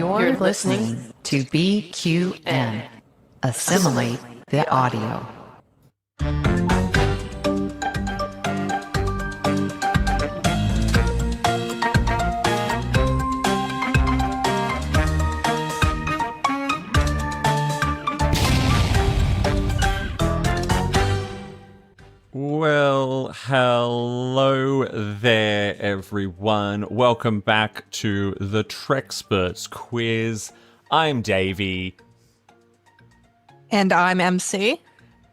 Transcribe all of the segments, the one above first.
You're listening to BQN. Assimilate the audio. Well, hello there, everyone. Welcome back to the Trexperts quiz. I'm Davey. And I'm MC.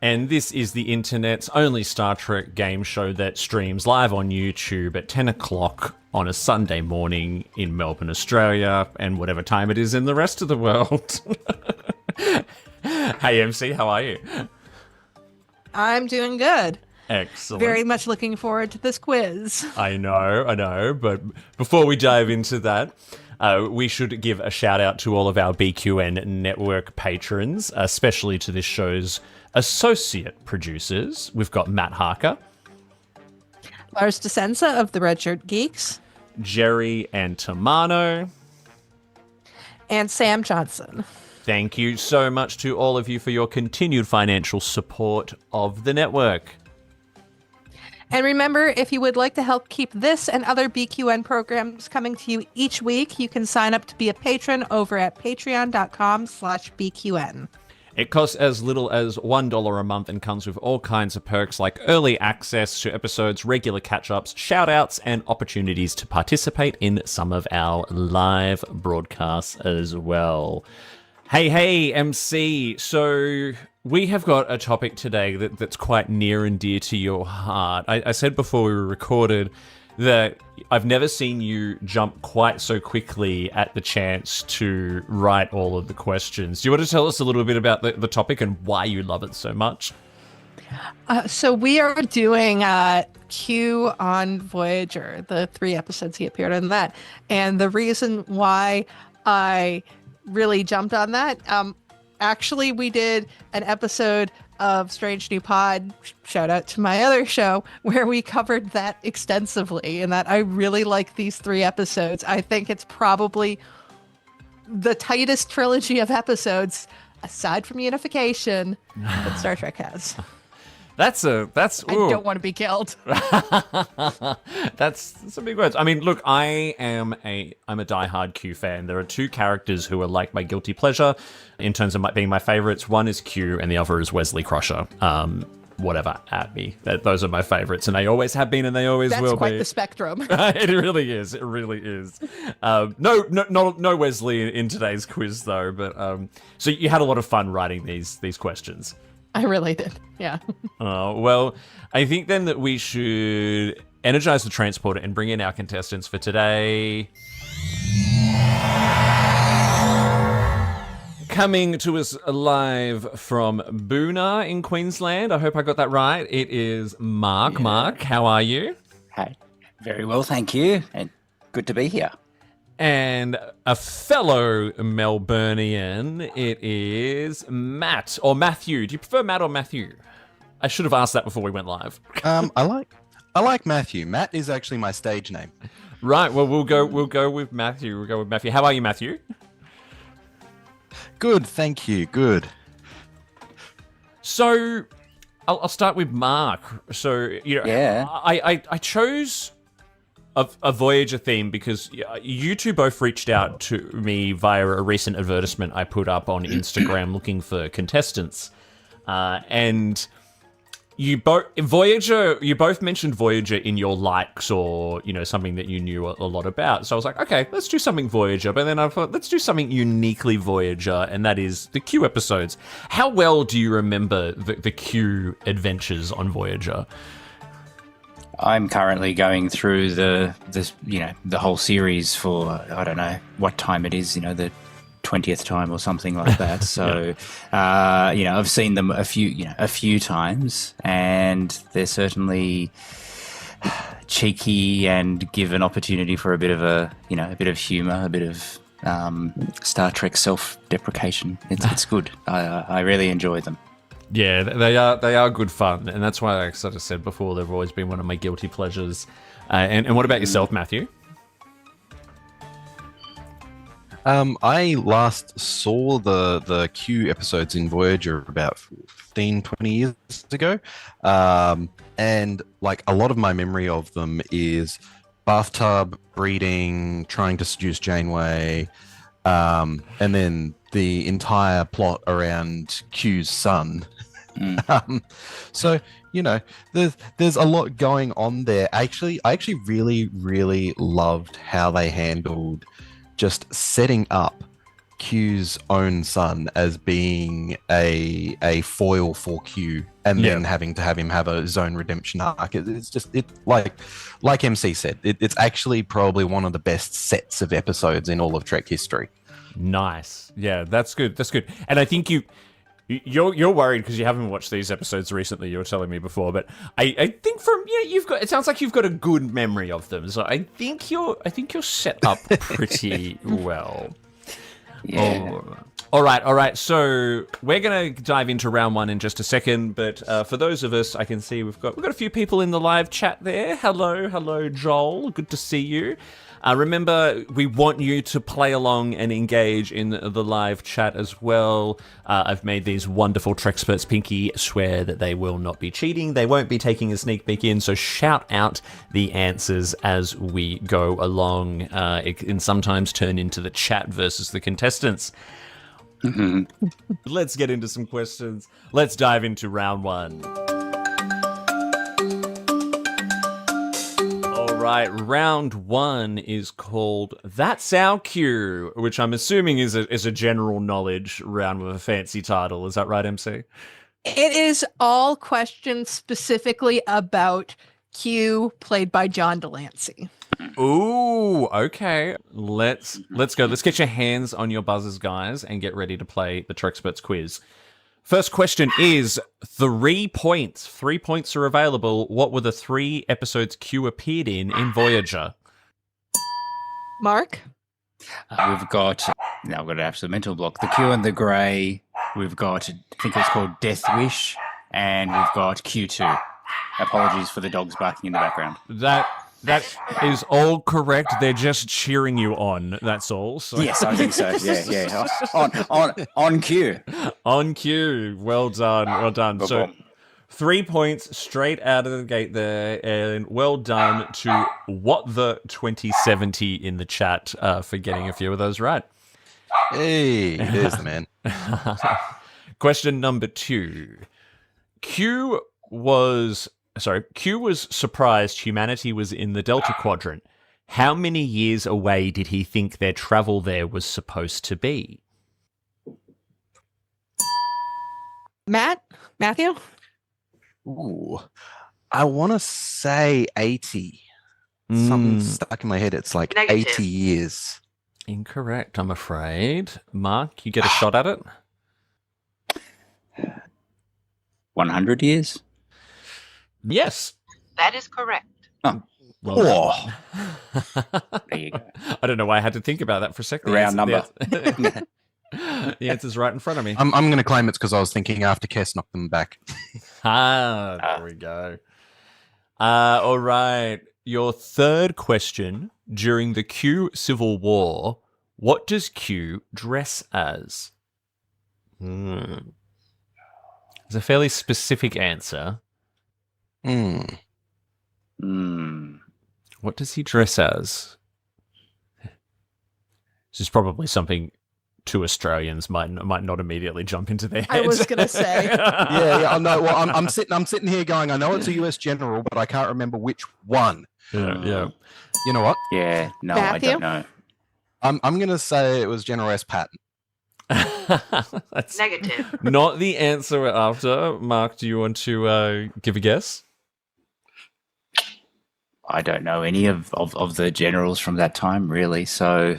And this is the internet's only Star Trek game show that streams live on YouTube at 10 o'clock on a Sunday morning in Melbourne, Australia, and whatever time it is in the rest of the world. Hey, MC, how are you? I'm doing good. Excellent. Very much looking forward to this quiz. I know. But before we dive into that, we should give a shout out to all of our BQN network patrons, especially to this show's associate producers. We've got Matt Harker, Lars DeSenza of the Red Shirt Geeks, Jerry Antimano, and Sam Johnson. Thank you so much to all of you for your continued financial support of the network. And remember, if you would like to help keep this and other BQN programs coming to you each week, you can sign up to be a patron over at patreon.com/BQN. It costs as little as $1 a month and comes with all kinds of perks like early access to episodes, regular catch-ups, shout-outs, and opportunities to participate in some of our live broadcasts as well. Hey, MC. So we have got a topic today that's quite near and dear to your heart. I said before we recorded that I've never seen you jump quite so quickly at the chance to write all of the questions. Do you want to tell us a little bit about the topic and why you love it so much? So we are doing Q on Voyager, the 3 episodes he appeared in that. And the reason why I really jumped on that, actually we did an episode of Strange New Pod, shout out to my other show, where we covered that extensively, and that I really like these 3 episodes. I think it's probably the tightest trilogy of episodes, aside from Unification, that Star Trek has. That's I don't want to be killed. That's some big words. I mean, look, I'm a diehard Q fan. There are 2 characters who are like my guilty pleasure in terms of being my favorites. One is Q and the other is Wesley Crusher. Whatever, at me. Those are my favorites, and they always have been, and they always will be. That's quite the spectrum. It really is. It really is. No Wesley in today's quiz though. But so you had a lot of fun writing these questions. I really did, yeah. Well, I think then that we should energize the transporter and bring in our contestants for today. Coming to us live from Boonah in Queensland. I hope I got that right. It is Mark. Yeah. Mark, how are you? Hey, very well, thank you. And good to be here. And a fellow Melburnian, it is Matt, or Matthew. Do you prefer Matt or Matthew? I should have asked that before we went live. I like Matthew. Matt is actually my stage name. Right, well we'll go with Matthew. How are you, Matthew? Good, thank you. Good. So I'll start with Mark. So yeah. I chose a Voyager theme because you two both reached out to me via a recent advertisement I put up on Instagram looking for contestants, and you both mentioned Voyager in your likes, or something that you knew a lot about. So I was like, okay, let's do something Voyager. But then I thought, let's do something uniquely Voyager, and that is the Q episodes. How well do you remember the Q adventures on Voyager? I'm currently going through the whole series for, I don't know what time it is, the 20th time or something like that. So, I've seen them a few times, and they're certainly cheeky and give an opportunity for a bit of humor, a bit of Star Trek self-deprecation. It's good. I really enjoy them. Yeah, they are good fun, and that's why I sort of said before they've always been one of my guilty pleasures. And what about yourself, Matthew? I last saw the Q episodes in Voyager about 15, 20 years ago. And like a lot of my memory of them is bathtub, breeding, trying to seduce Janeway, and then the entire plot around Q's son. So there's a lot going on there. I actually really loved how they handled just setting up Q's own son as being a foil for Q, and then having to have him have his own redemption arc. It's just like MC said, it's actually probably one of the best sets of episodes in all of Trek history. Nice. Yeah, that's good. That's good. And I think you're worried because you haven't watched these episodes recently. You were telling me before, but I think from you've got. It sounds like you've got a good memory of them. So I think you're set up pretty well. Yeah. All right. So we're gonna dive into round one in just a second. But for those of us, I can see we've got a few people in the live chat there. Hello, Joel. Good to see you. Remember, we want you to play along and engage in the live chat as well. I've made these wonderful Trexperts Pinky swear that they will not be cheating. They won't be taking a sneak peek in, so shout out the answers as we go along. It can sometimes turn into the chat versus the contestants. Let's get into some questions. Let's dive into round one. Right, round one is called That's Our Cue, which I'm assuming is a general knowledge round with a fancy title. Is that right, MC? It is all questions specifically about Q, played by John Delancey. Ooh, okay. Let's go. Let's get your hands on your buzzers, guys, and get ready to play the Trexperts quiz. First question is 3 points. 3 points are available. What were the 3 episodes Q appeared in Voyager? Mark? We've got an absolute mental block. The Q and the Grey. We've got, I think it's called Death Wish, and we've got Q2. Apologies for the dogs barking in the background. That is all correct. They're just cheering you on. That's all. So. Yes, I think so. Yeah. On cue. On cue. Well done. So 3 points straight out of the gate there, and well done to What the 2070 in the chat for getting a few of those right. Hey, there's the man. Question number 2. Q was surprised humanity was in the Delta Quadrant. How many years away did he think their travel there was supposed to be? Matthew? Ooh, I want to say 80. Something stuck in my head. It's like Negative. 80 years. Incorrect, I'm afraid. Mark, you get a shot at it? 100 years? Yes. That is correct. Well, There you go. I don't know why I had to think about that for a second. Round number. The answer's right in front of me. I'm going to claim it's because I was thinking after Kess knocked them back. There we go. All right. Your third question. During the Q Civil War, what does Q dress as? It's a fairly specific answer. What does he dress as? This is probably something 2 Australians might not immediately jump into their heads. I was going to say. Yeah. No, well, I'm sitting here going, I know it's a US general, but I can't remember which one. Yeah. You know what? Yeah, no, Matthew? I don't know. I'm going to say it was General S. Patton. That's Negative. not the answer we're after. Mark, do you want to give a guess? I don't know any of the generals from that time, really. So,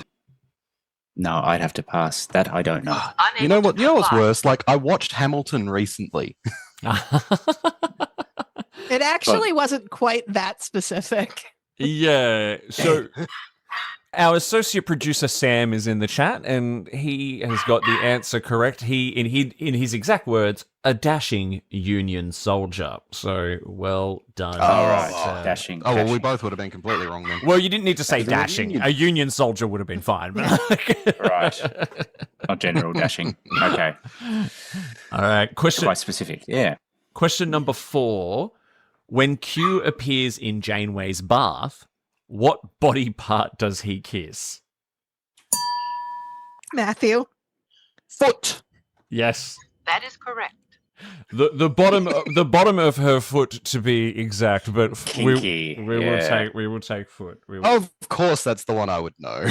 no, I'd have to pass. That I don't know. You know what? You know what's worse? Like, I watched Hamilton recently. It actually wasn't quite that specific. Yeah. So Our associate producer Sam is in the chat, and he has got the answer correct. In his exact words, a dashing Union soldier. So well done. All right, Sam. dashing. Oh, well, we dashing. both would have been completely wrong then. Well, you didn't need to say As in a dashing. Union. A Union soldier would have been fine. Right. Not general dashing. Okay. All right. Quite specific. Yeah. Question number 4. When Q appears in Janeway's bath, what body part does he kiss? Matthew. Foot. Yes. That is correct. The bottom of her foot to be exact, but Kinky. we will take foot. We will. Of course, that's the one I would know.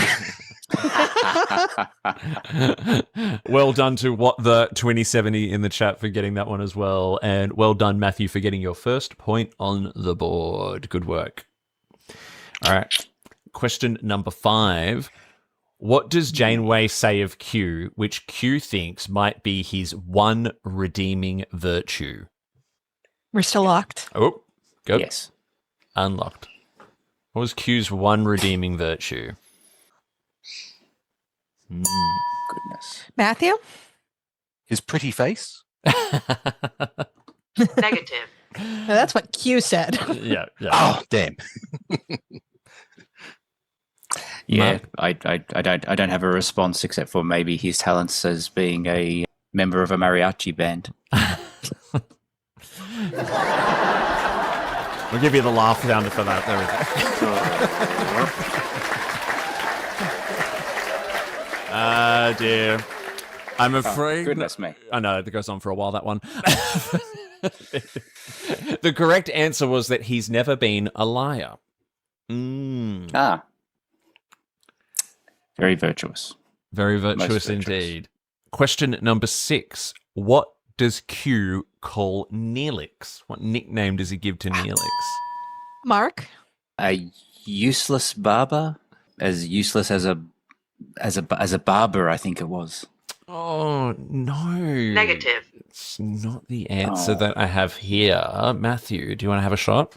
Well done to what the 2070 in the chat for getting that one as well, and well done Matthew for getting your first point on the board. Good work. All right. Question number 5. What does Janeway say of Q, which Q thinks might be his one redeeming virtue? We're still locked. Oh, go. Yes. Unlocked. What was Q's one redeeming virtue? Goodness. Matthew. His pretty face. Negative. No, that's what Q said. Yeah. Oh, damn. Yeah, I don't have a response except for maybe his talents as being a member of a mariachi band. We'll give you the laugh sounder for that. There we go. Dear. I'm afraid. Goodness me. I know, it goes on for a while, that one. The correct answer was that he's never been a liar. Ah. Very virtuous. Very virtuous Most virtuous. indeed. Question number 6. What does Q call Neelix? What nickname does he give to Neelix? Mark. A useless barber? As useless as a barber, I think it was. Oh, no. Negative. It's not the answer that I have here. Matthew, do you want to have a shot?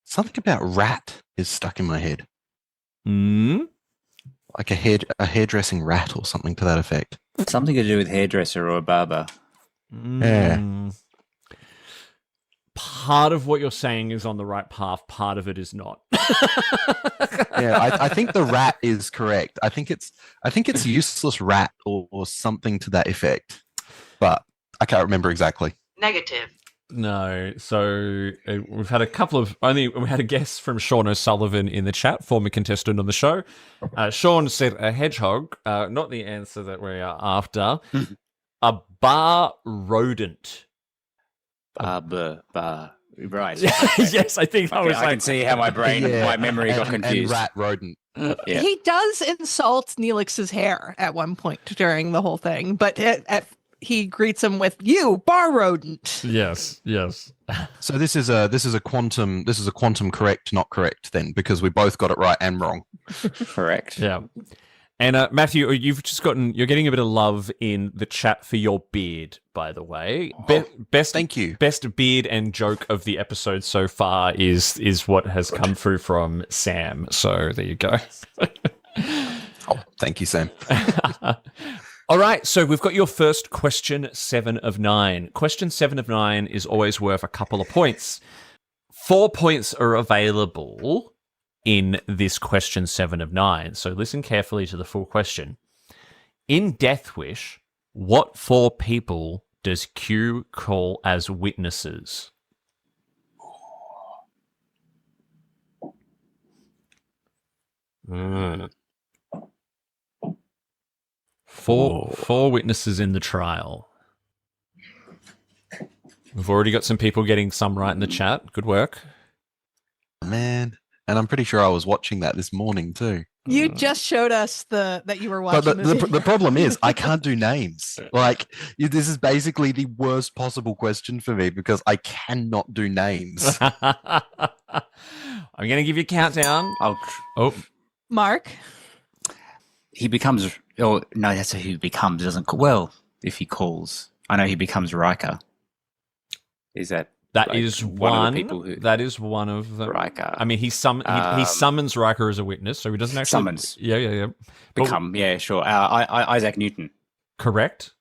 Something about rat is stuck in my head. Hmm? Like a hairdressing rat or something to that effect. Something to do with hairdresser or a barber. Yeah. Part of what you're saying is on the right path. Part of it is not. Yeah, I think the rat is correct. I think it's useless rat or something to that effect. But I can't remember exactly. Negative. No. So we've had we had a guess from Sean O'Sullivan in the chat, former contestant on the show. Sean said a hedgehog, not the answer that we are after. A bar rodent. Bar. Right. Yes, I think that was I can see how my memory got and confused. rat rodent. Yeah. He does insult Neelix's hair at one point during the whole thing, but he greets him with "You bar rodent." Yes. So this is a quantum correct, not correct then, because we both got it right and wrong. Correct. Yeah. And Matthew, you're getting a bit of love in the chat for your beard, by the way. Best, thank you. Best beard and joke of the episode so far is what has come through from Sam. So there you go. Oh, thank you, Sam. All right, so we've got your first question 7 of 9. Question 7 of 9 is always worth a couple of points. 4 points are available in this question 7 of 9. So listen carefully to the full question. In Death Wish, what 4 people does Q call as witnesses? Four witnesses in the trial. We've already got some people getting some right in the chat. Good work. Man, and I'm pretty sure I was watching that this morning too. You just showed us that you were watching. But the problem is I can't do names. Like this is basically the worst possible question for me because I cannot do names. I'm going to give you a countdown. Mark. He becomes. Oh no, that's who he becomes. Doesn't. Well, if he calls, I know he becomes Riker. Is that That Like, is one of one. the people who- That is one of them. Riker. I mean, he summons Riker as a witness, so he doesn't actually Summons. Yeah. But- Become, yeah, sure. Isaac Newton. correct.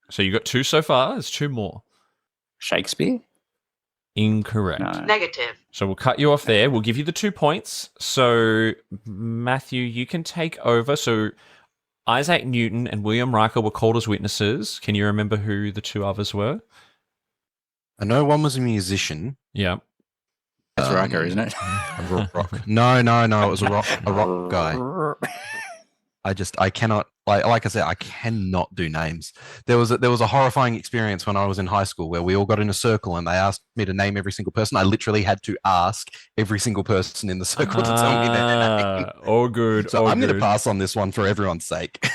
So you got 2 so far. There's 2 more. Shakespeare? Incorrect. No. Negative. So we'll cut you off there. We'll give you the 2 points. So Matthew, you can take over. So Isaac Newton and William Riker were called as witnesses. Can you remember who the 2 others were? I know one was a musician. Yeah. That's Riker, isn't it? A rock. No, it was a rock guy. I cannot, like I said, I cannot do names. There was a horrifying experience when I was in high school where we all got in a circle and they asked me to name every single person. I literally had to ask every single person in the circle to tell me their name. All good. So all I'm going to good. pass on this one for everyone's sake.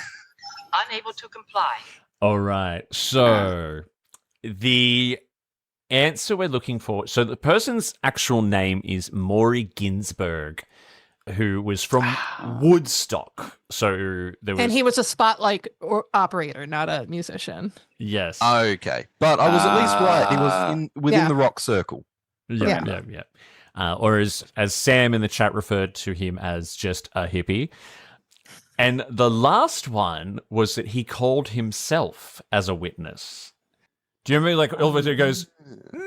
Unable to comply. All right. So the answer we're looking for. So the person's actual name is Maury Ginsberg, who was from Woodstock. So there was, And he was a spotlight operator, not a musician. yes, Okay. But I was at least right. He was within Yeah. the rock circle. yeah. Or as Sam in the chat referred to him as just a hippie. And the last one was that he called himself as a witness. Do you remember, like, Elvis goes,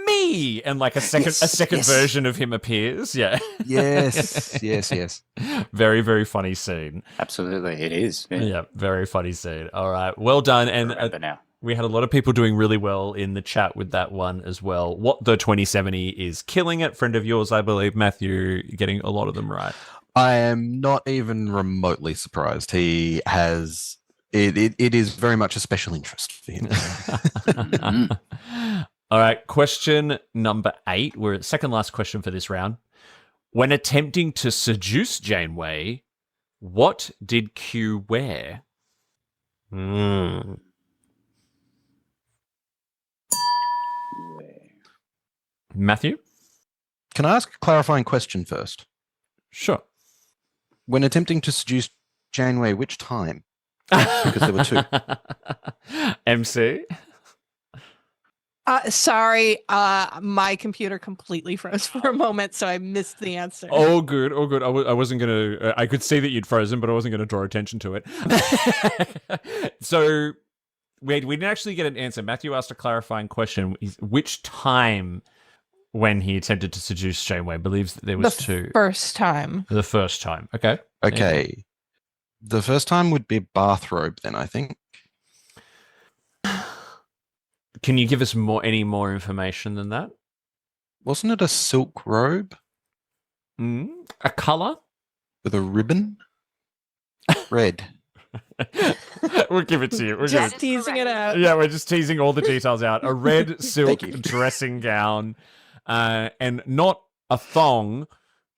me, and like a second Yes. version of him appears? Yeah. Yes. Very, very funny scene. Absolutely, it is. Yeah. Yeah, very funny scene. All right, well done. And Remember now. we had a lot of people doing really well in the chat with that one as well. What the 2070 is killing it. Friend of yours, I believe, Matthew, getting a lot of them right. I am not even remotely surprised. He has it is very much a special interest for him. All right, question number 8. We're at second last question for this round. When attempting to seduce Janeway, what did Q wear? Matthew? Can I ask a clarifying question first? Sure. When attempting to seduce Janeway, which time? Because there were 2. MC? Sorry, my computer completely froze for a moment, so I missed the answer. All good, all good. I wasn't going to... I could see that you'd frozen, but I wasn't going to draw attention to it. So, we didn't actually get an answer. Matthew asked a clarifying question. Which time when he attempted to seduce Janeway? Believes that there was 2. First time. The first time. Okay. Okay. The first time would be a bathrobe then, I think. Can you give us any more information than that? Wasn't it a silk robe A color? with a ribbon? Red. We'll give it to you. We'll give Just it. teasing it out. Yeah, we're just teasing all the details out. A red silk Thank you. dressing gown, and not a thong,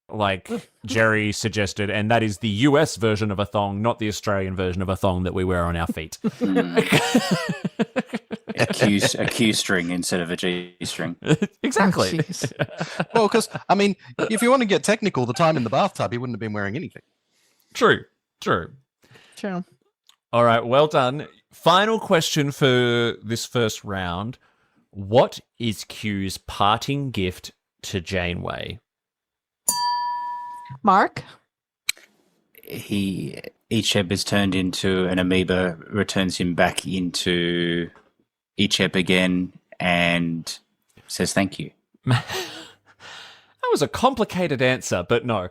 like Jerry suggested, and that is the US version of a thong, not the Australian version of a thong that we wear on our feet. A Q string instead of a G string. Exactly. Oh, jeez. Well, because, I mean, if you want to get technical, the time in the bathtub, he wouldn't have been wearing anything. True. True. All right, well done. Final question for this first round. What is Q's parting gift to Janeway? Mark? Icheb is turned into an amoeba, returns him back into Icheb again, and says thank you. That was a complicated answer, but no.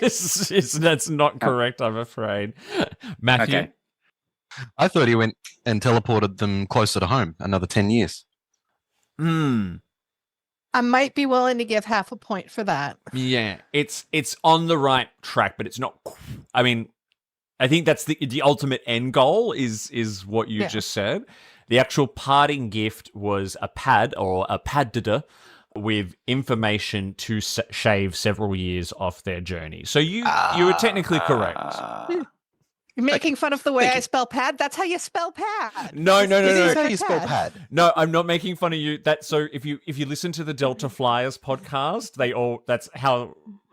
That's not correct, I'm afraid. Matthew? Okay. I thought he went and teleported them closer to home, another 10 years. I might be willing to give half a point for that. Yeah, it's on the right track, but it's not. I mean, I think that's the ultimate end goal is what you just said. The actual parting gift was a pad or a paddada with information to shave several years off their journey. So you were technically correct. You're making fun of the way I spell pad? That's how you spell pad. No. It is how you spell pad. No, I'm not making fun of you. So if you listen to the Delta Flyers podcast,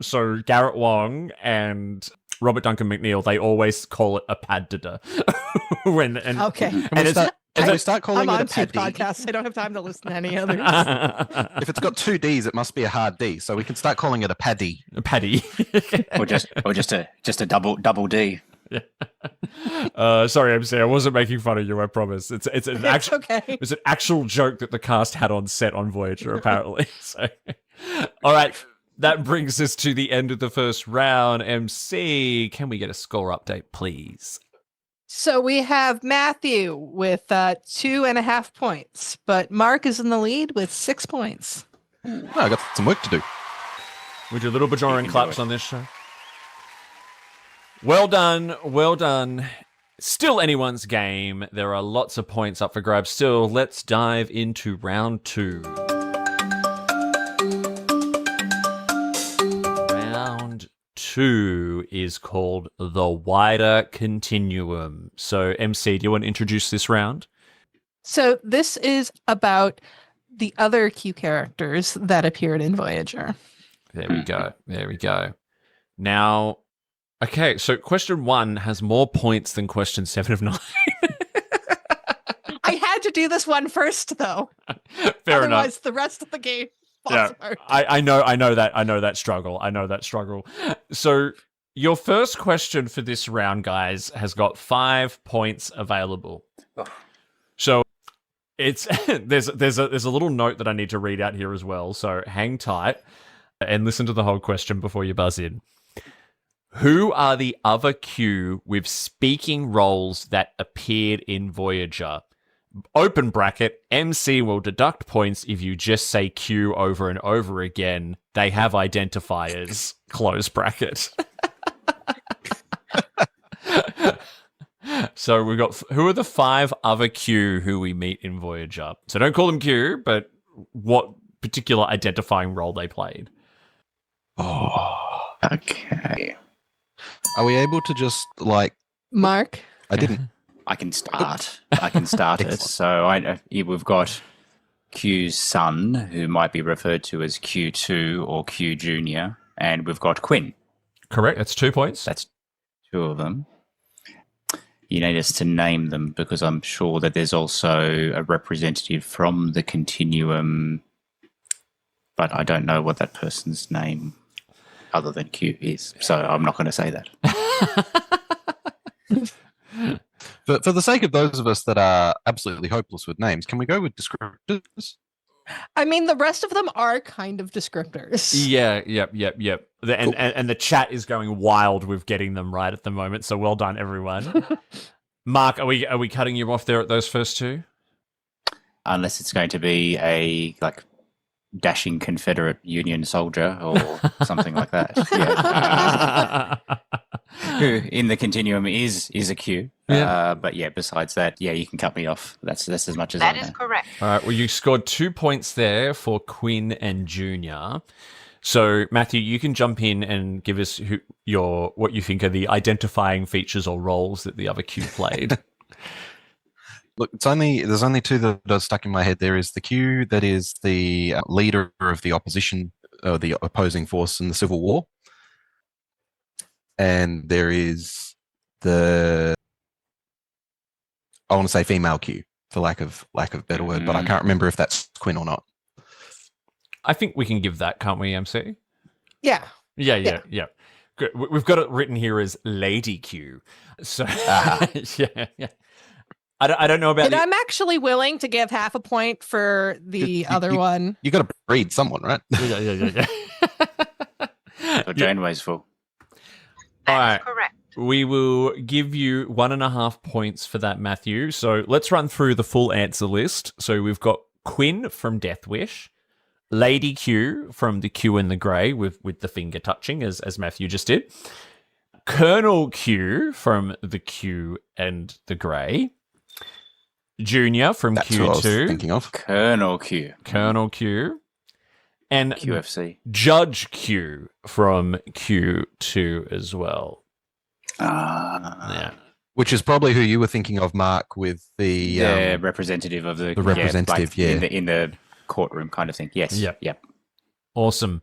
so Garrett Wong and Robert Duncan McNeil, they always call it a paddada. Okay. And Can we start calling I'm it a on two paddy? podcasts. I don't have time to listen to any others. If it's got two D's, it must be a hard D. So we can start calling it a paddy. Paddy. or just a double D. Sorry, MC. I wasn't making fun of you. I promise. It's an actual okay. It's an actual joke that the cast had on set on Voyager, apparently. So, all right, that brings us to the end of the first round. MC, can we get a score update, please? So we have Matthew with 2.5 points, but Mark is in the lead with 6 points. Oh, I got some work to do. We do little Bajoran claps on this show. Well done, well done. Still anyone's game. There are lots of points up for grabs still. Let's dive into round 2. Round 2 is called The Wider Continuum. So, MC, do you want to introduce this round? So this is about the other Q characters that appeared in Voyager. There we go. There we go. Now, okay, so question 1 has more points than question 7 of 9. I had to do this one first, though. Fair enough. Otherwise, the rest of the game falls apart. I know that struggle. So your first question for this round, guys, has got 5 points available. So it's there's a little note that I need to read out here as well. So hang tight and listen to the whole question before you buzz in. Who are the other Q with speaking roles that appeared in Voyager? Open bracket, MC will deduct points if you just say Q over and over again. They have identifiers, close bracket. So we've got, who are the 5 other Q who we meet in Voyager? So don't call them Q, but what particular identifying role they played. Oh, okay. Are we able to just like? Mark? I didn't. I can start. it. So we've got Q's son, who might be referred to as Q2 or Q Junior, and we've got Quinn. Correct. That's 2 points. That's 2 of them. You need us to name them because I'm sure that there's also a representative from the continuum, but I don't know what that person's name other than Q is. So I'm not going to say that. For the sake of those of us that are absolutely hopeless with names, can we go with descriptors? I mean, the rest of them are kind of descriptors. Yeah, yep. And the chat is going wild with getting them right at the moment. So well done, everyone. Mark, are we cutting you off there at those first 2? Unless it's going to be a dashing Confederate Union soldier or something like that. Yeah. Who in the continuum is a Q. Yeah. But yeah, besides that, yeah, you can cut me off. That's as much as That I know. is correct. All right. Well, you scored 2 points there for Quinn and Junior. So, Matthew, you can jump in and give us what you think are the identifying features or roles that the other Q played. Look, there's only 2 that are stuck in my head. There is the Q that is the leader of the opposition, the opposing force in the Civil War, and there is I want to say female Q for lack of better word, but I can't remember if that's Quinn or not. I think we can give that, can't we, MC? Yeah. Yeah. Good. We've got it written here as Lady Q. So, yeah. I don't know about And I'm actually willing to give half a point for the other one. You got to breed someone, right? Yeah. So Janeway's full. That All is right. correct. We will give you 1.5 points for that, Matthew. So let's run through the full answer list. So we've got Quinn from Death Wish, Lady Q from the Q and the Grey with the finger touching, as Matthew just did, Colonel Q from the Q and the Grey, Junior from That's what I was Q2, thinking of. Colonel Q. And QFC. Judge Q from Q2 as well. Yeah. Which is probably who you were thinking of, Mark, with the representative of the representative, in the courtroom kind of thing. Yes. Yep. Awesome.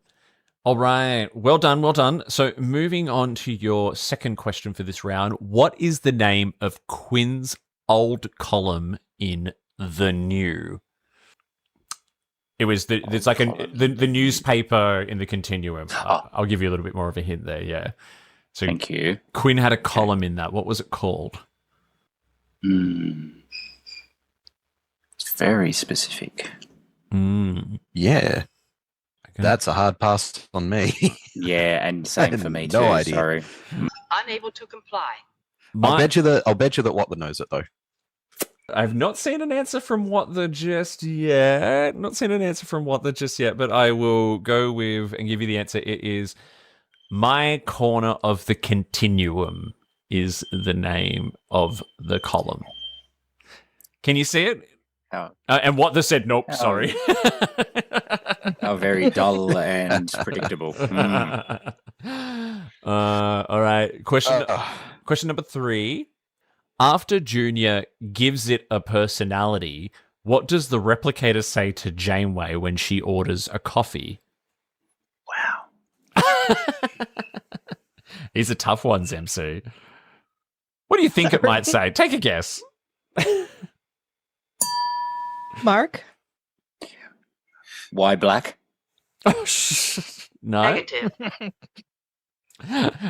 All right. Well done. So moving on to your second question for this round. What is the name of Quinn's old column in the new? It was it's like the newspaper in the Continuum. I'll give you a little bit more of a hint there. Yeah. So Thank you. Quinn had a column in that. What was it called? It's very specific. Yeah. Okay. That's a hard pass on me. Yeah, and same for me No too. idea. Sorry. Unable to comply. I'll bet you that What the knows it though. I've not seen an answer from What the just yet. But I will go with and give you the answer. It is My Corner of the Continuum is the name of the column. Can you see it? Oh, And What the said nope, Oh. sorry. how very dull and predictable. All right. Question number 3. After Junior gives it a personality, what does the replicator say to Janeway when she orders a coffee? Wow. These are tough ones, MC. What do you think it might say? Take a guess. Mark? Why black? No. Negative.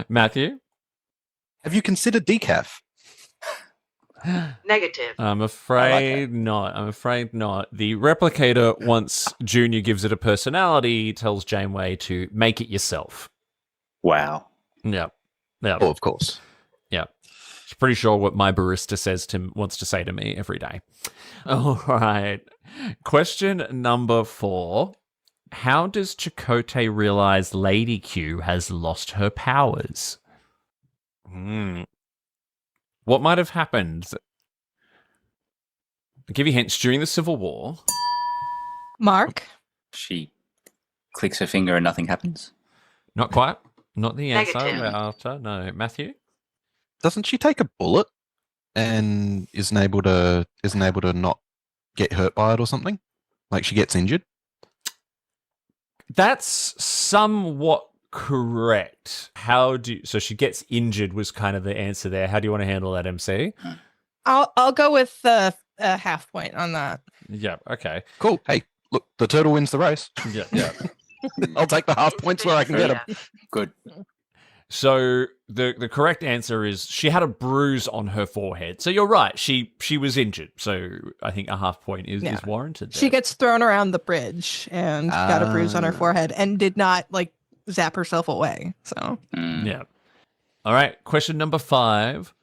Matthew? Have you considered decaf? Negative. I'm afraid not. The replicator, once Junior gives it a personality, tells Janeway to make it yourself. Wow. Yeah. Oh, of course. Yeah. She's pretty sure what my barista wants to say to me every day. All right. Question number 4. How does Chakotay realize Lady Q has lost her powers? What might have happened? I'll give you hints. During the Civil War. Mark? She clicks her finger and nothing happens. Not quite. Not the answer. Negative. We're after. No. Matthew? Doesn't she take a bullet and isn't able to not get hurt by it or something? Like she gets injured? That's somewhat correct. So she gets injured was kind of the answer there. How do you want to handle that, MC? I'll go with a half point on that. Yeah, okay. Cool. Hey, look, the turtle wins the race. Yeah. I'll take the half points where I can get them. Yeah. Good. So the correct answer is she had a bruise on her forehead. So you're right. She was injured. So I think a half point is warranted there. She gets thrown around the bridge and got a bruise on her forehead and did not zap herself away. So Yeah. All right. Question number 5.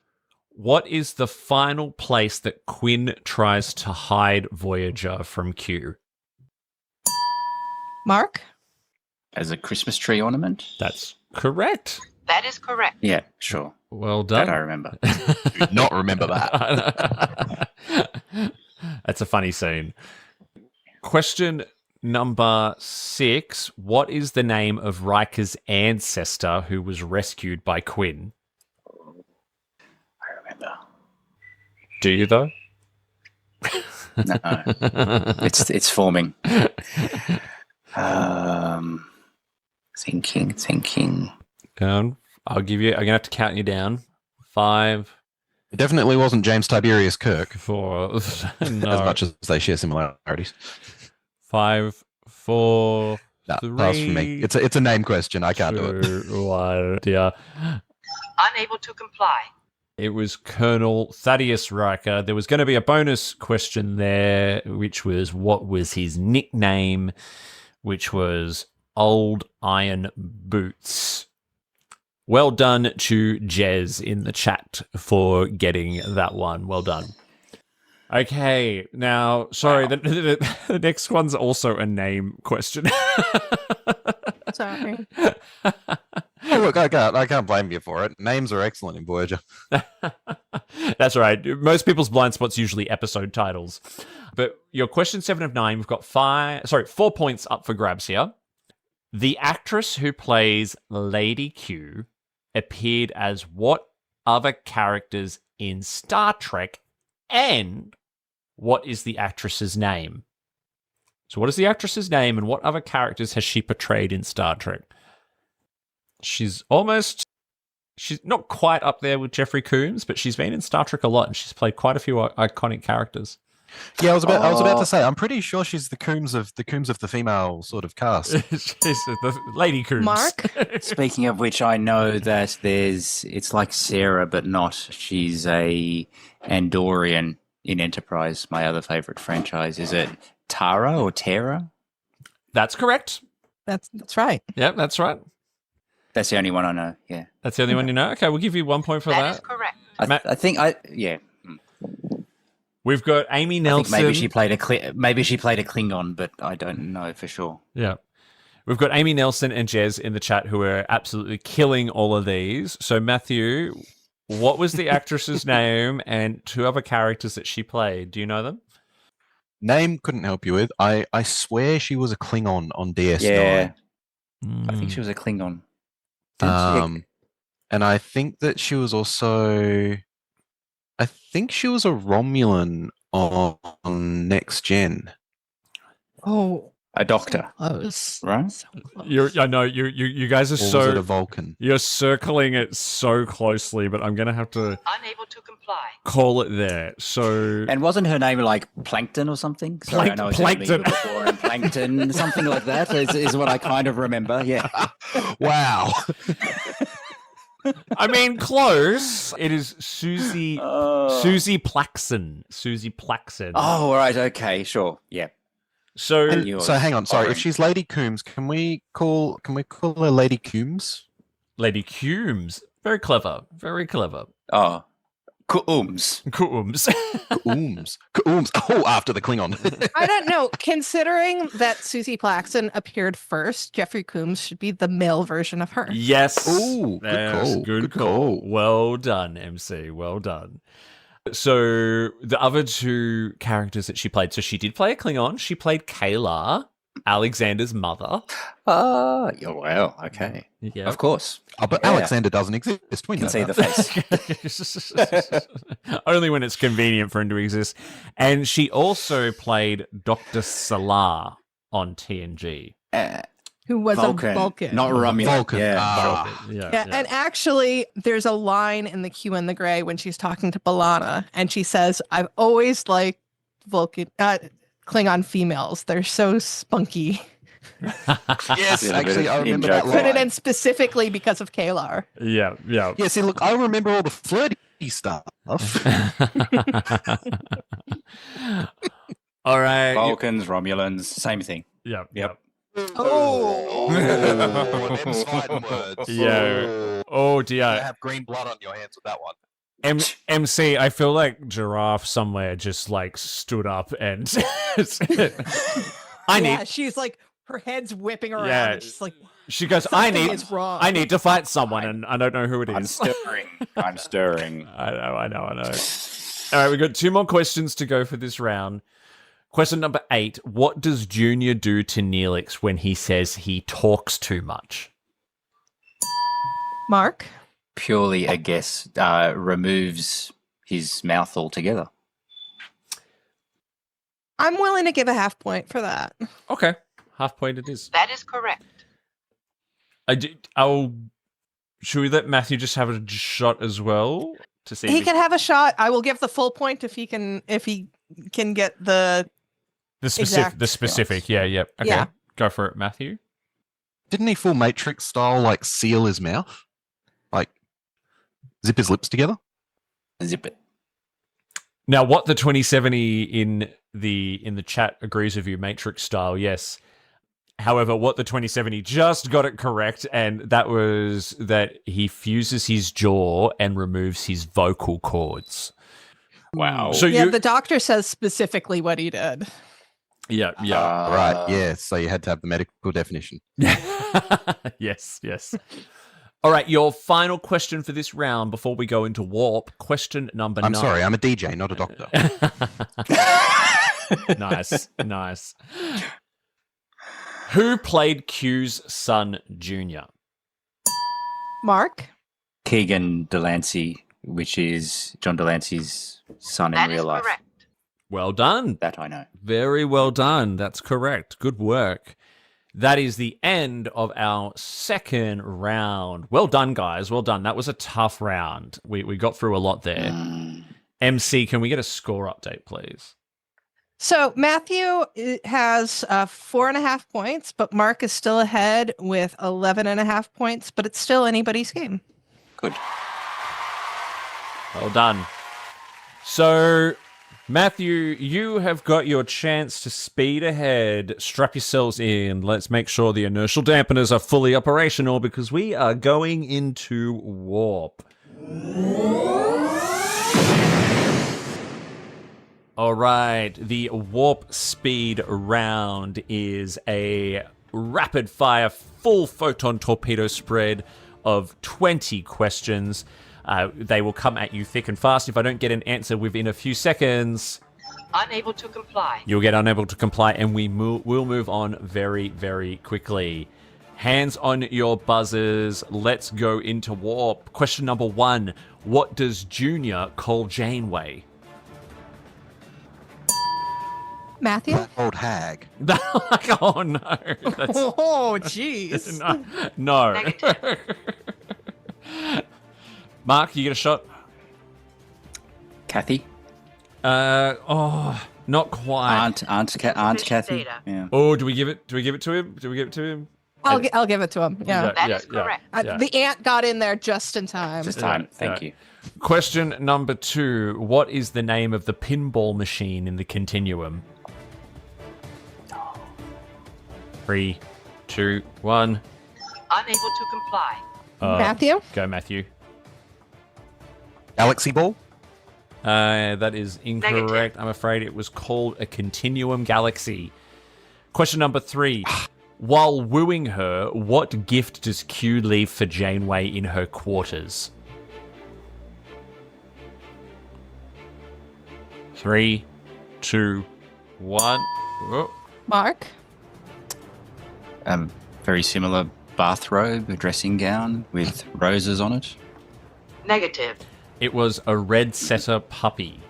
What is the final place that Quinn tries to hide Voyager from Q? Mark? As a Christmas tree ornament? That's correct. That is correct. Yeah, sure. Well done. That I remember. Do not remember that. That's a funny scene. Question number 6. What is the name of Riker's ancestor who was rescued by Quinn? I remember. Do you, though? No. It's forming. Thinking. I'm going to have to count you down. 5, It definitely wasn't James Tiberius Kirk, 4, as no, much as they share similarities. 5, 4, No, 3, pass from me. It's a name question. I can't do it. 2, 1. Dear. Unable to comply. It was Colonel Thaddeus Riker. There was going to be a bonus question there, which was what was his nickname, which was Old Iron Boots. Well done to Jez in the chat for getting that one. Well done. Okay, now, sorry, the next one's also a name question. Sorry. Oh, look, I can't blame you for it. Names are excellent in Voyager. That's right. Most people's blind spot's usually episode titles. But your question 7 of 9, we've got 4 points up for grabs here. The actress who plays Lady Q appeared as what other characters in Star Trek, and what is the actress's name? So what is the actress's name and what other characters has she portrayed in Star Trek? She's not quite up there with Jeffrey Combs, but she's been in Star Trek a lot and she's played quite a few iconic characters. Yeah, I was about Oh. to say. I'm pretty sure she's the Coombs of the female sort of cast. She's the Lady Coombs. Mark? Speaking of which, I know that it's like Sarah, but not. She's a Andorian in Enterprise, my other favorite franchise. Is it Tara or Tara? That's correct. That's right. Yep, that's right. That's the only one I know. Yeah, That's the only one you know. Okay, we'll give you 1 point for That is that. correct. I think yeah. We've got Amy I Nelson. think maybe she played a Klingon, but I don't know for sure. Yeah. We've got Amy Nelson and Jez in the chat who are absolutely killing all of these. So, Matthew, what was the actress's name and two other characters that she played? Do you know them? Name couldn't help you with. I swear she was a Klingon on DS9. Yeah, I Hmm. think she was a Klingon. And I think that she was also. I think she was a Romulan on Next Gen. Oh, A doctor, close. right? So close. I know you guys are Or was it a so Vulcan? you're circling it so closely, but I'm gonna have to Unable to comply. call it there. So And wasn't her name like Plankton or something? Sorry, I know it's Plankton. before and Plankton, something like that is what I kind of remember. Yeah. Wow. I mean, close. It is Susie Plaxon. Susie Plaxon. Oh, all right. Okay. Sure. Yeah. So And yours, So hang on, sorry. If Orange. she's Lady Coombs, can we call her Lady Coombs? Lady Coombs. Very clever. Very clever. Oh, Coombs. Coombs. Coombs. Coombs. Oh, after the Klingon. I don't know. Considering that Susie Plaxton appeared first, Jeffrey Coombs should be the male version of her. Yes. Ooh, good Yes, call, Good good call. call. Well done, MC. Well done. So the other two characters that she played. So she did play a Klingon. She played Kayla, Alexander's mother. Oh, yeah, well, okay. Yeah. Of course. Oh, but Yeah. Alexander doesn't exist. We You can know see that. the face. Only when it's convenient for him to exist. And she also played Dr. Salah on TNG. Who was Vulcan, a Vulcan. not Romulan. Vulcan. Yeah, Ah. sure. Yeah, and actually, there's a line in The Q and the Gray when she's talking to B'Elanna, and she says, "I've always liked Klingon females. They're so spunky." Yes, Yeah, actually, I remember that in-joke. Put it line. in specifically because of Kalar. Yeah. Yeah, see, look, I remember all the flirty stuff. All right. Vulcans, Romulans, same thing. Yep. Yep. Oh, them sliding words. Yeah. Oh You dear. have green blood on your hands with that one. MC, I feel like Giraffe somewhere just like stood up and I yeah, need. she's like her head's whipping around. Yeah. And she's like, She goes. something is wrong. I need to fight someone, and I don't know who it I'm is. stirring. I'm stirring. I know. All right, we've got two more questions to go for this round. Question number 8. What does Junior do to Neelix when he says he talks too much? Mark. Purely, I guess, removes his mouth altogether. I'm willing to give a half point for that. Okay. Half point it is. That is correct. Should we let Matthew just have a shot as well to see? He if can have a shot. I will give the full point if he can get the the exact specific. Yeah. Okay. Yeah. Go for it, Matthew. Didn't he full Matrix style like seal his mouth? Like zip his lips together? Zip it. Now, what the 2070 in the chat agrees with you, Matrix style, yes. However, what the 2070 just got it correct, and that was that he fuses his jaw and removes his vocal cords. Wow. So yeah. you, The doctor says specifically what he did. yeah. Right, yeah. So you had to have the medical definition. Yes. All right, your final question for this round before we go into warp. Question number 9. I'm sorry, I'm a DJ, not a doctor. Nice. Who played Q's son, Junior? Mark. Keegan Delancey, which is John Delancey's son That in is real life. correct. Well done. That I know. Very well done. That's correct. Good work. That is the end of our second round. Well done, guys. Well done. That was a tough round. We got through a lot there. MC, can we get a score update, please? So Matthew has 4.5 points, but Mark is still ahead with 11.5 points, but it's still anybody's game. Good. Well done. So, Matthew, you have got your chance to speed ahead. Strap yourselves in. Let's make sure the inertial dampeners are fully operational because we are going into warp. All right, the warp speed round is a rapid-fire, full photon torpedo spread of 20 questions. They will come at you thick and fast. If I don't get an answer within a few seconds, Unable to comply. you'll get unable to comply, and we'll move on very, very quickly. Hands on your buzzers. Let's go into warp. Question number 1. What does Junior call Janeway? Matthew? That old hag. Oh, no. That's, Oh, jeez. no. Negative. Mark, you get a shot? Kathy? Not quite. Aunt Kathy? data. Yeah. Oh, do we give it to him? Do we give it to him? I'll give it to him. Yeah. That is correct. The ant got in there just in time. Just time. Thank you. Question number 2. What is the name of the pinball machine in the continuum? 3, 2, 1. Unable to comply. Matthew? Go, Matthew. Galaxy Ball? That is incorrect. Negative. I'm afraid it was called a continuum galaxy. Question number 3. While wooing her, what gift does Q leave for Janeway in her quarters? 3, 2, 1. Oh. Mark? Very similar bathrobe, a dressing gown with roses on it. Negative. It was a red setter puppy.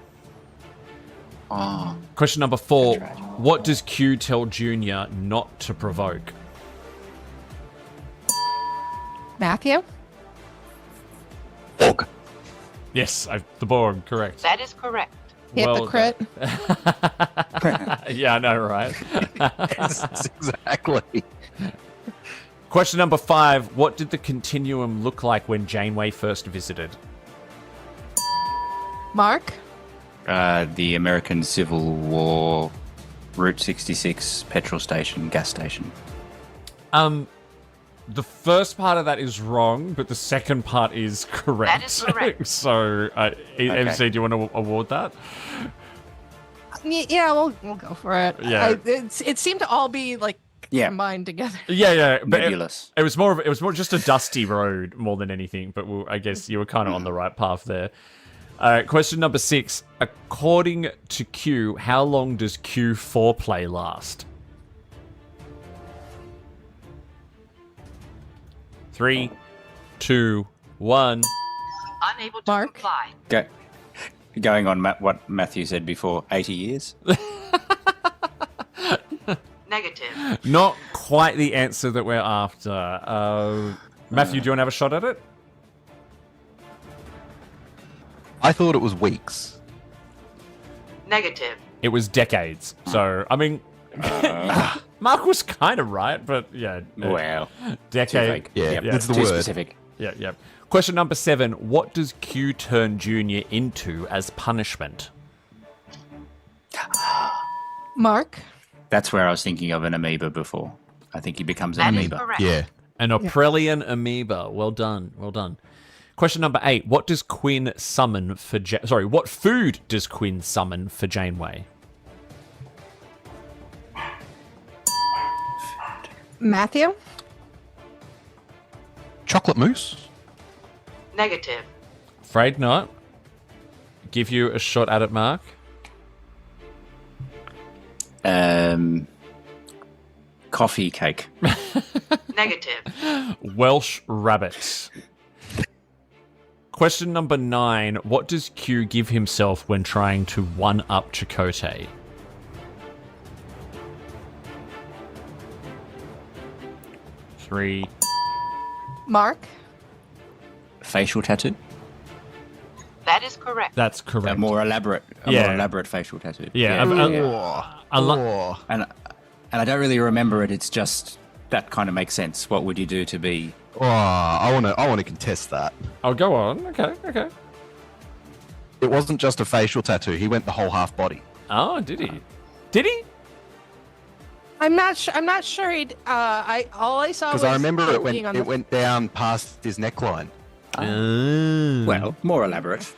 Oh, Question number 4. That's right. What does Q tell Junior not to provoke? Matthew? Org. Yes, the Borg, correct. That is correct. Hypocrite. Yeah, I know, right? Exactly. Question number 5. What did the continuum look like when Janeway first visited? Mark? The American Civil War Route 66 petrol station, gas station. The first part of that is wrong, but the second part is correct. That is correct. So, MC, do you want to award that? Yeah, we'll go for it. Yeah. It seemed to all be like Yeah. combined together. Yeah. But Nebulous. it was more just a dusty road more than anything. But I guess you were kind of on the right path there. Question number 6. According to Q, how long does Q foreplay last? 3, 2, 1. Unable to Mark? comply. Going on what Matthew said before, 80 years? Negative. Not quite the answer that we're after. Matthew, do you want to have a shot at it? I thought it was weeks. Negative. It was decades. So, I mean, Mark was kind of right, but yeah. Wow. Decade. Yeah, Yep. that's the Too word. specific. Yeah. Question number 7. What does Q turn Junior into as punishment? Mark? That's where I was thinking of an amoeba before. I think he becomes an That is amoeba. correct. Yeah. An Oprelian amoeba. Well done. Question number 8. What does Quinn summon for... what food does Quinn summon for Janeway? Matthew? Chocolate mousse? Negative. Afraid not. Give you a shot at it, Mark. Coffee cake. Negative. Welsh rabbits. Question number 9. What does Q give himself when trying to one-up Chakotay? 3. Mark? Facial tattoo. That is correct. That's correct. A more elaborate facial tattoo. Yeah. And I don't really remember it. It's just that kind of makes sense. What would you do to be? Oh, I want to contest that. I'll go on. Okay. It wasn't just a facial tattoo. He went the whole half body. Oh, did he? Did he? I'm not sure. I'm not sure. All I saw was Because I remember it being on the- went down past his neckline. Well, more elaborate.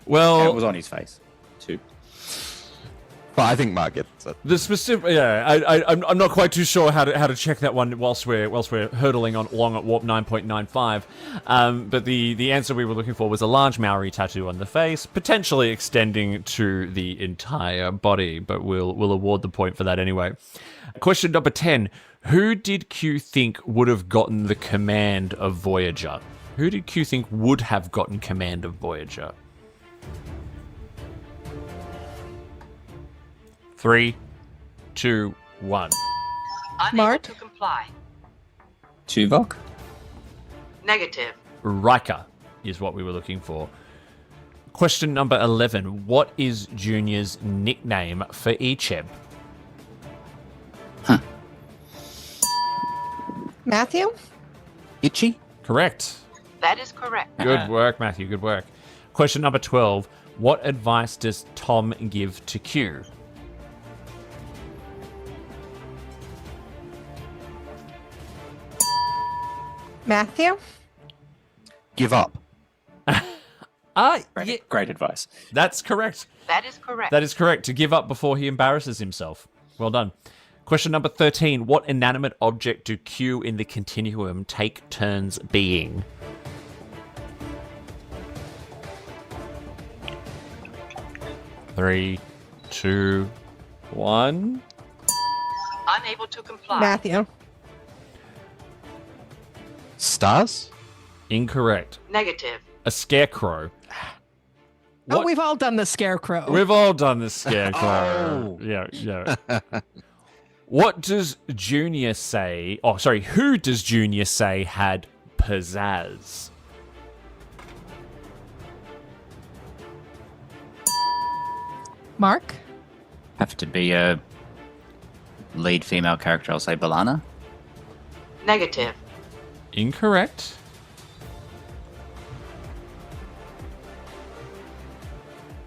Well, And it was on his face too. But I think Mark gets it. the specific, I'm not quite too sure how to check that one whilst we're hurtling along at warp 9.95. But the answer we were looking for was a large Maori tattoo on the face, potentially extending to the entire body. But we'll award the point for that anyway. Question number 10: who did Q think would have gotten the command of Voyager? Who did Q think would have gotten command of Voyager? 3, 2, 1. Unable Mark? to comply. Tuvok? Negative. Riker is what we were looking for. Question number 11. What is Junior's nickname for Icheb? Matthew? Itchy? Correct. That is correct. Good work, Matthew. Good work. Question number 12. What advice does Tom give to Q? Matthew? Give up. Great advice. That's correct. That is correct. That is correct. To give up before he embarrasses himself. Well done. Question number 13. What inanimate object do Q in the Continuum take turns being? Three, two, one. Unable to comply. Matthew. Stars? Incorrect. Negative. A scarecrow. Oh, What- we've all done the scarecrow. We've all done the scarecrow. Yeah. What does Junior say? Oh, sorry. Who does Junior say had pizzazz? Mark? Have to be a lead female character. I'll say Balana. Negative. Incorrect.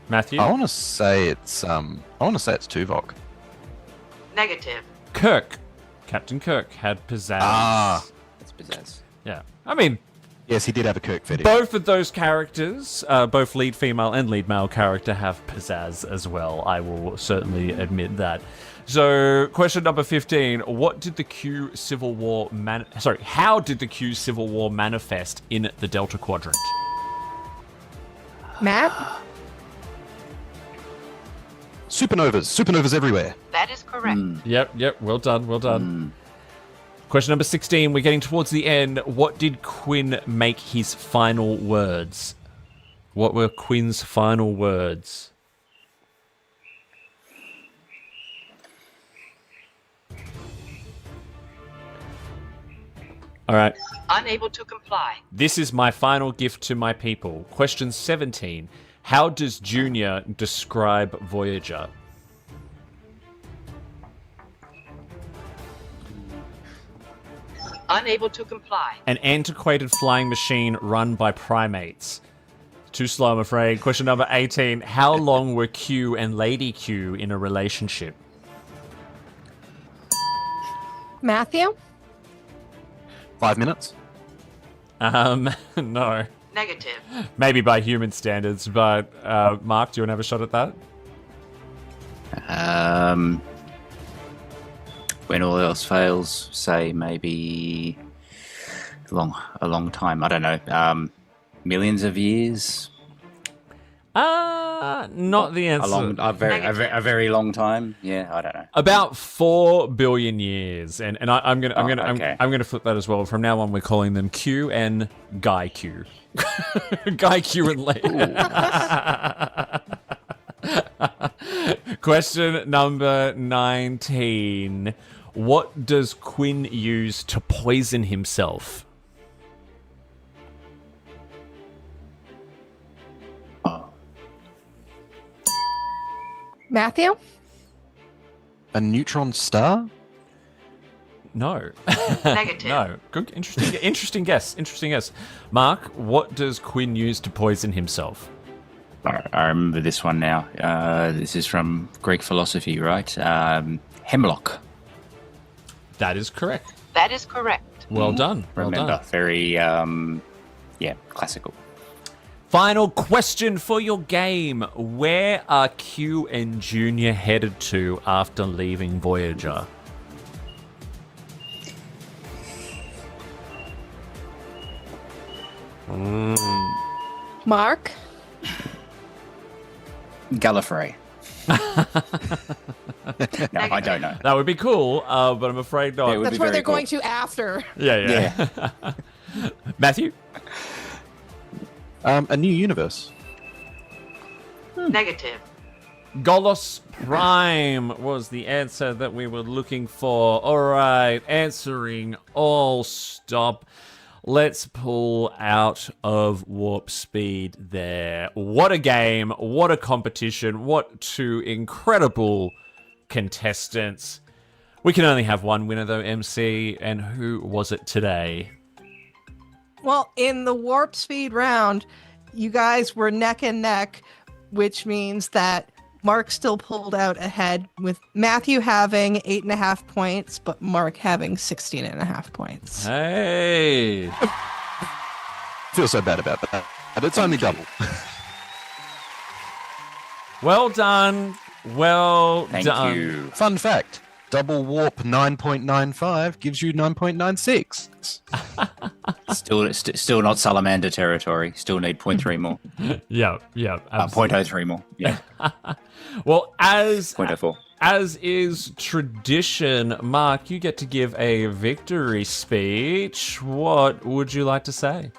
Matthew? I want to say it's Tuvok. Negative. Kirk. Captain Kirk had pizzazz. That's pizzazz. Yeah. I mean, Yes, he did have a Kirk fetish. both of those characters, both lead female and lead male character, have pizzazz as well. I will certainly admit that. So, question number 15. What did the Q Civil War how did the Q Civil War manifest in the Delta Quadrant? Matt? Supernovas everywhere. That is correct. Yep. Well done. Question number 16. We're getting towards the end. What did Quinn make his final words? What were Quinn's final words? All right. Unable to comply. This is my final gift to my people. Question 17. How does Junior describe Voyager? Unable to comply. An antiquated flying machine run by primates. Too slow, I'm afraid. Question number 18. How long were Q and Lady Q in a relationship? Matthew? 5 minutes. No. Negative. Maybe by human standards, but Mark, do you want to have a shot at that? When all else fails, say maybe a long time. I don't know. Millions of years. Not the answer. A very long time. Yeah, I don't know. About 4 billion years, and I'm gonna okay. I'm gonna flip that as well. From now on, we're calling them Q and Guy Q, Guy Q and Lee. Question number 19. What does Quinn use to poison himself? Matthew? A neutron star? No. Negative. No. Good. Interesting guess. Interesting guess. Mark, what does Quinn use to poison himself? I remember this one now. This is from Greek philosophy, right? Hemlock. That is correct. That is correct. Well done. Well Remember, done. very, classical. Final question for your game. Where are Q and Junior headed to after leaving Voyager? Mark? Gallifrey. No, I don't know. That would be cool, but I'm afraid not. It would That's be where very they're cool. going to after. Yeah. Matthew? A new universe. Negative. Golos Prime was the answer that we were looking for. All right, answering all. Stop. Let's pull out of warp speed there. What a game. What a competition. What two incredible contestants. We can only have one winner, though, MC. And who was it today? Well, in the warp speed round, you guys were neck and neck, which means that Mark still pulled out ahead with Matthew having 8.5 points, but Mark having 16.5 points. Hey. Feel so bad about that. But it's only double. Well done. Well Thank done. you. Fun fact. Double warp 9.95 gives you 9.96. Still not salamander territory. Still need 0.3 more. Yeah, absolutely. 0.03 more. Yeah. Well, as 0.04. As is tradition, Mark, you get to give a victory speech. What would you like to say?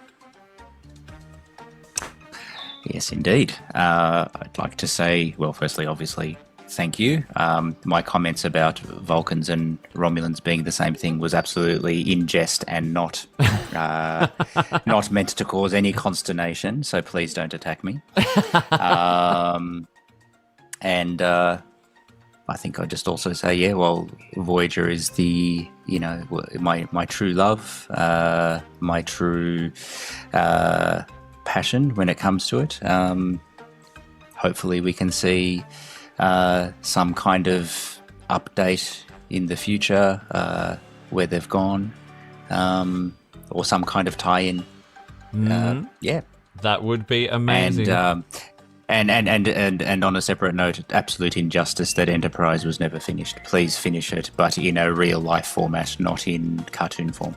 Yes, indeed. I'd like to say, well, firstly, obviously, thank you. My comments about Vulcans and Romulans being the same thing was absolutely in jest and not not meant to cause any consternation. So please don't attack me. And I think I'd just also say, yeah, well, Voyager is the, my true love, my true passion when it comes to it. Hopefully we can see some kind of update in the future where they've gone, or some kind of tie-in. Yeah. That would be amazing. And on a separate note, absolute injustice that Enterprise was never finished. Please finish it, but in a real life format, not in cartoon form.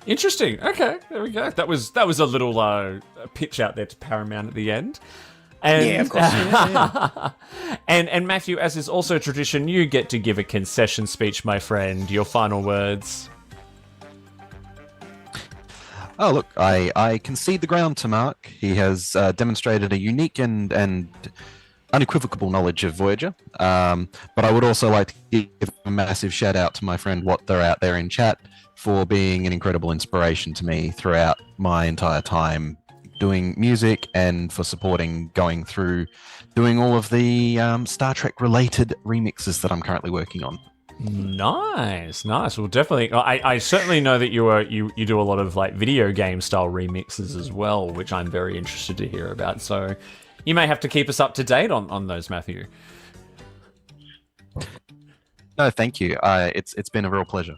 Interesting. Okay, there we go. That was a little pitch out there to Paramount at the end. And, Yeah, of course. and Matthew, as is also tradition, you get to give a concession speech, my friend. Your final words. Oh, look, I concede the ground to Mark. He has demonstrated a unique and unequivocal knowledge of Voyager. But I would also like to give a massive shout out to my friend What They're out there in chat for being an incredible inspiration to me throughout my entire time doing music and for supporting going through doing all of the Star Trek related remixes that I'm currently working on. Nice. Well, definitely. I certainly know that you do a lot of like video game style remixes as well, which I'm very interested to hear about. So you may have to keep us up to date on those, Matthew. No, thank you. It's been a real pleasure.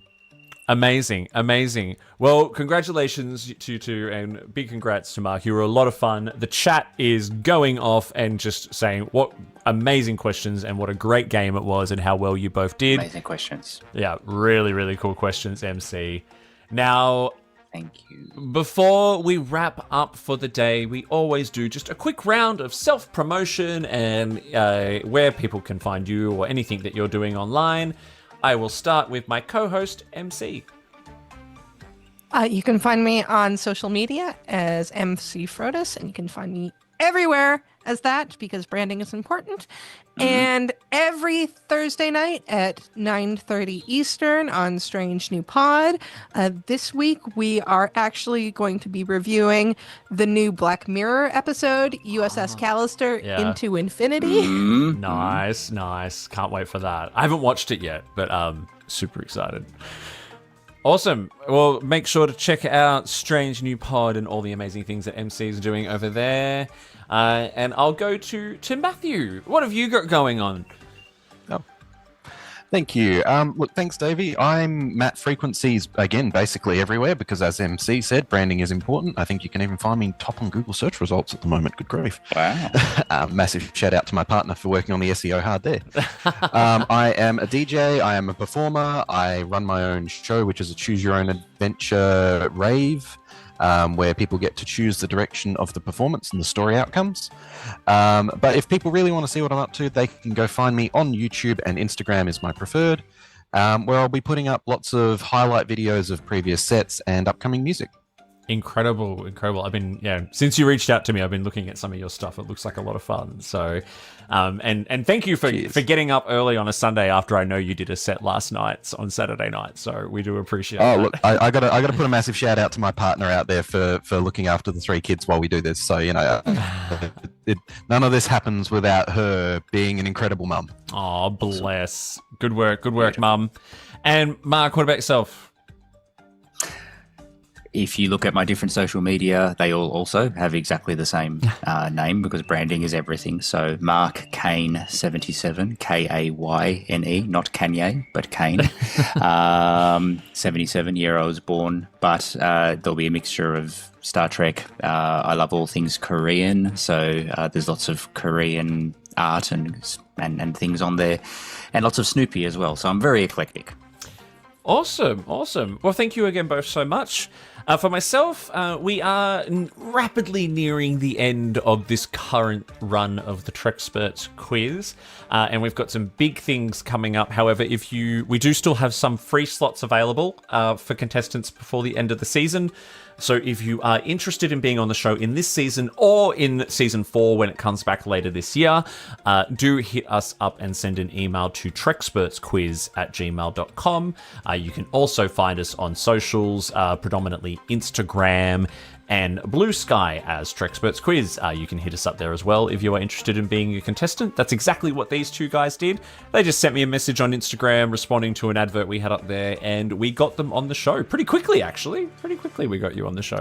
Amazing. Well, congratulations to you two, and big congrats to Mark. You were a lot of fun. The chat is going off and just saying what amazing questions and what a great game it was and how well you both did. Amazing questions. Yeah, really, really cool questions, MC. Now, Thank you. before we wrap up for the day, we always do just a quick round of self-promotion and where people can find you or anything that you're doing online. I will start with my co-host, MC. You can find me on social media as MC Frodis, and you can find me everywhere as that because branding is important. And every Thursday night at 9:30 Eastern on Strange New Pod. This week we are actually going to be reviewing the new Black Mirror episode, USS Callister Into Infinity. Nice. Can't wait for that. I haven't watched it yet, but super excited. Awesome. Well, make sure to check out Strange New Pod and all the amazing things that MC is doing over there. And I'll go to Matthew. What have you got going on? Thank you. Look, thanks, Davey. I'm Matt Frequencies, again, basically everywhere, because as MC said, branding is important. I think you can even find me top on Google search results at the moment. Good grief. Wow. Massive shout out to my partner for working on the SEO hard there. I am a DJ. I am a performer. I run my own show, which is a choose your own adventure rave. Where people get to choose the direction of the performance and the story outcomes. But if people really want to see what I'm up to, they can go find me on YouTube, and Instagram is my preferred, where I'll be putting up lots of highlight videos of previous sets and upcoming music. Incredible. I've been, since you reached out to me, I've been looking at some of your stuff. It looks like a lot of fun. So, and thank you for getting up early on a Sunday after I know you did a set last night on Saturday night. So we do appreciate that. Look, I gotta put a massive shout out to my partner out there for looking after the 3 kids while we do this. So, none of this happens without her being an incredible mum. Oh, bless. Good work, Mum. And Mark, what about yourself? If you look at my different social media, they all also have exactly the same name because branding is everything. So Mark Kane 77, Kayne, not Kanye, but Kane. 77 year I was born, but there'll be a mixture of Star Trek. I love all things Korean, so there's lots of Korean art and things on there, and lots of Snoopy as well. So I'm very eclectic. Awesome. Well, thank you again both so much. For myself, we are rapidly nearing the end of this current run of the Trexperts quiz, and we've got some big things coming up. However, we do still have some free slots available for contestants before the end of the season. So if you are interested in being on the show in this season or in season 4 when it comes back later this year, do hit us up and send an email to trexpertsquiz@gmail.com. You can also find us on socials, predominantly Instagram and Blue Sky as Trexperts Quiz. You can hit us up there as well if you are interested in being a contestant. That's exactly what these two guys did. They just sent me a message on Instagram responding to an advert we had up there, and we got them on the show pretty quickly, actually. Pretty quickly we got you on the show.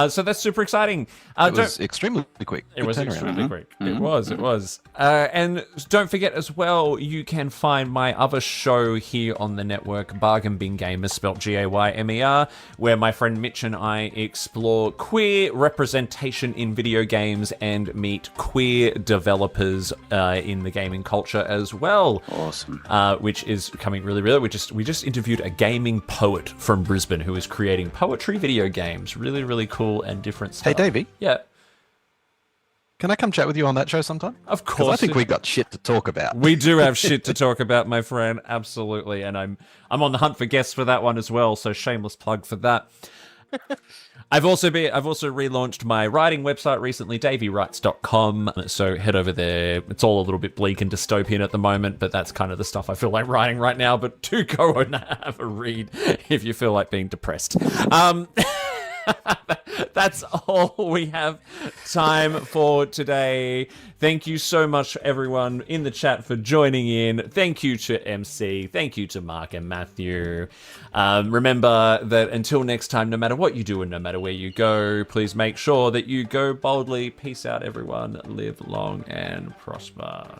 So that's super exciting. It was extremely quick. It was extremely quick. It was. And don't forget as well, you can find my other show here on the network, Bargain Bin Gamers, spelled Gaymer, where my friend Mitch and I explore queer representation in video games and meet queer developers in the gaming culture as well. Awesome. Which is coming really. We just interviewed a gaming poet from Brisbane who is creating poetry video games. Really cool and different stuff. Hey, Davey. Yeah. Can I come chat with you on that show sometime? Of course. I think we got shit to talk about. We do have shit to talk about, my friend. Absolutely. And I'm on the hunt for guests for that one as well, so shameless plug for that. I've also relaunched my writing website recently, davyWrites.com. So head over there. It's all a little bit bleak and dystopian at the moment, but that's kind of the stuff I feel like writing right now. But do go and have a read if you feel like being depressed. That's all we have time for today. Thank you so much, everyone in the chat, for joining in. Thank you to MC. Thank you to Mark and Matthew. Remember that until next time, no matter what you do and no matter where you go, please make sure that you go boldly. Peace out, everyone. Live long and prosper.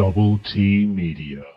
Double T Media.